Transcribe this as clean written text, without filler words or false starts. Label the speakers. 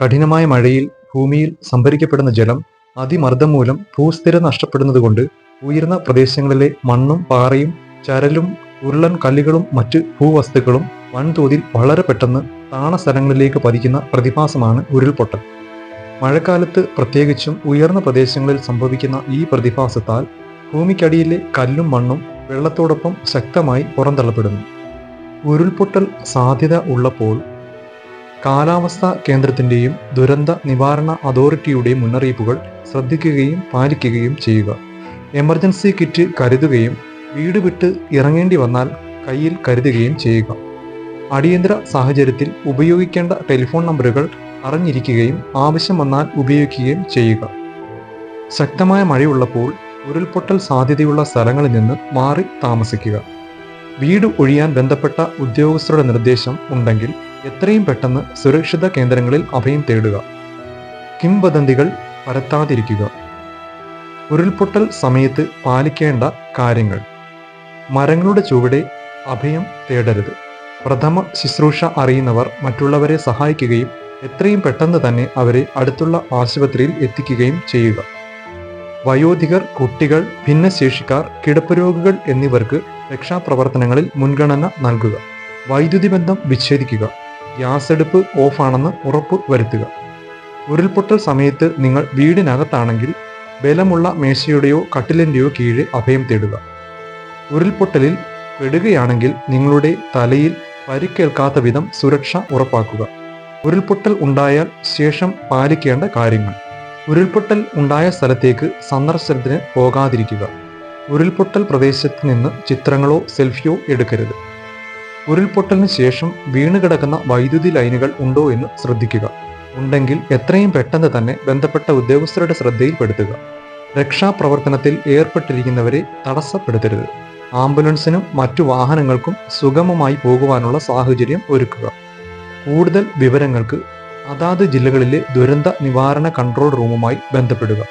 Speaker 1: കഠിനമായ മഴയിൽ ഭൂമിയിൽ സംഭരിക്കപ്പെടുന്ന ജലം അതിമർദ്ദം മൂലം ഭൂസ്ഥിരത നഷ്ടപ്പെടുന്നതുകൊണ്ട് ഉയർന്ന പ്രദേശങ്ങളിലെ മണ്ണും പാറയും ചരലും ഉരുളൻ കല്ലുകളും മറ്റ് ഭൂവസ്തുക്കളും വൻതോതിൽ വളരെ പെട്ടെന്ന് താണ സ്ഥലങ്ങളിലേക്ക് പതിക്കുന്ന പ്രതിഭാസമാണ് ഉരുൾപൊട്ടൽ. മഴക്കാലത്ത് പ്രത്യേകിച്ചും ഉയർന്ന പ്രദേശങ്ങളിൽ സംഭവിക്കുന്ന ഈ പ്രതിഭാസത്താൽ ഭൂമിക്കടിയിലെ കല്ലും മണ്ണും വെള്ളത്തോടൊപ്പം ശക്തമായി പുറന്തള്ളപ്പെടുന്നു. ഉരുൾപൊട്ടൽ സാധ്യത ഉള്ളപ്പോൾ കാലാവസ്ഥാ കേന്ദ്രത്തിന്റെയും ദുരന്ത നിവാരണ അതോറിറ്റിയുടെയും മുന്നറിയിപ്പുകൾ ശ്രദ്ധിക്കുകയും പാലിക്കുകയും ചെയ്യുക. എമർജൻസി കിറ്റ് കരുതുകയും വീട് വിട്ട് ഇറങ്ങേണ്ടി വന്നാൽ കയ്യിൽ കരുതുകയും ചെയ്യുക. അടിയന്തര സാഹചര്യത്തിൽ ഉപയോഗിക്കേണ്ട ടെലിഫോൺ നമ്പറുകൾ അറിഞ്ഞിരിക്കുകയും ആവശ്യം വന്നാൽ ഉപയോഗിക്കുകയും ചെയ്യുക. ശക്തമായ മഴയുള്ളപ്പോൾ ഉരുൾപൊട്ടൽ സാധ്യതയുള്ള സ്ഥലങ്ങളിൽ നിന്ന് മാറി താമസിക്കുക. വീട് ഒഴിയാൻ ബന്ധപ്പെട്ട ഉദ്യോഗസ്ഥരുടെ നിർദ്ദേശം ഉണ്ടെങ്കിൽ എത്രയും പെട്ടെന്ന് സുരക്ഷിത കേന്ദ്രങ്ങളിൽ അഭയം തേടുക. കിംവദന്തികൾ പരത്താതിരിക്കുക. ഉരുൾപൊട്ടൽ സമയത്ത് പാലിക്കേണ്ട കാര്യങ്ങൾ: മരങ്ങളുടെ ചുവടെ അഭയം തേടരുത്. പ്രഥമ ശുശ്രൂഷ അറിയുന്നവർ മറ്റുള്ളവരെ സഹായിക്കുകയും എത്രയും പെട്ടെന്ന് തന്നെ അവരെ അടുത്തുള്ള ആശുപത്രിയിൽ എത്തിക്കുകയും ചെയ്യുക. വയോധികർ, കുട്ടികൾ, ഭിന്നശേഷിക്കാർ, കിടപ്പ് രോഗികൾ എന്നിവർക്ക് രക്ഷാപ്രവർത്തനങ്ങളിൽ മുൻഗണന നൽകുക. വൈദ്യുതി ബന്ധം വിച്ഛേദിക്കുക. ഗ്യാസ് അടുപ്പ് ഓഫാണെന്ന് ഉറപ്പ് വരുത്തുക. ഉരുൾപൊട്ടൽ സമയത്ത് നിങ്ങൾ വീടിനകത്താണെങ്കിൽ ബലമുള്ള മേശയുടെയോ കട്ടിലിൻ്റെയോ കീഴെ അഭയം തേടുക. ഉരുൾപൊട്ടലിൽ പെടുകയാണെങ്കിൽ നിങ്ങളുടെ തലയിൽ പരിക്കേൽക്കാത്ത വിധം സുരക്ഷ ഉറപ്പാക്കുക. ഉരുൾപൊട്ടൽ ഉണ്ടായാൽ ശേഷം പാലിക്കേണ്ട കാര്യങ്ങൾ: ഉരുൾപൊട്ടൽ ഉണ്ടായ സ്ഥലത്തേക്ക് സന്ദർശനത്തിന് പോകാതിരിക്കുക. ഉരുൾപൊട്ടൽ പ്രദേശത്ത് നിന്ന് ചിത്രങ്ങളോ സെൽഫിയോ എടുക്കരുത്. ഉരുൾപൊട്ടലിന് ശേഷം വീണുകിടക്കുന്ന വൈദ്യുതി ലൈനുകൾ ഉണ്ടോ എന്ന് ശ്രദ്ധിക്കുക. ഉണ്ടെങ്കിൽ എത്രയും പെട്ടെന്ന് തന്നെ ബന്ധപ്പെട്ട ഉദ്യോഗസ്ഥരുടെ ശ്രദ്ധയിൽപ്പെടുത്തുക. രക്ഷാപ്രവർത്തനത്തിൽ ഏർപ്പെട്ടിരിക്കുന്നവരെ തടസ്സപ്പെടുത്തരുത്. ആംബുലൻസിനും മറ്റു വാഹനങ്ങൾക്കും സുഗമമായി പോകുവാനുള്ള സാഹചര്യം ഒരുക്കുക. കൂടുതൽ വിവരങ്ങൾക്ക് അതാത് ജില്ലകളിലെ ദുരന്ത നിവാരണ കൺട്രോൾ റൂമുമായി ബന്ധപ്പെടുക.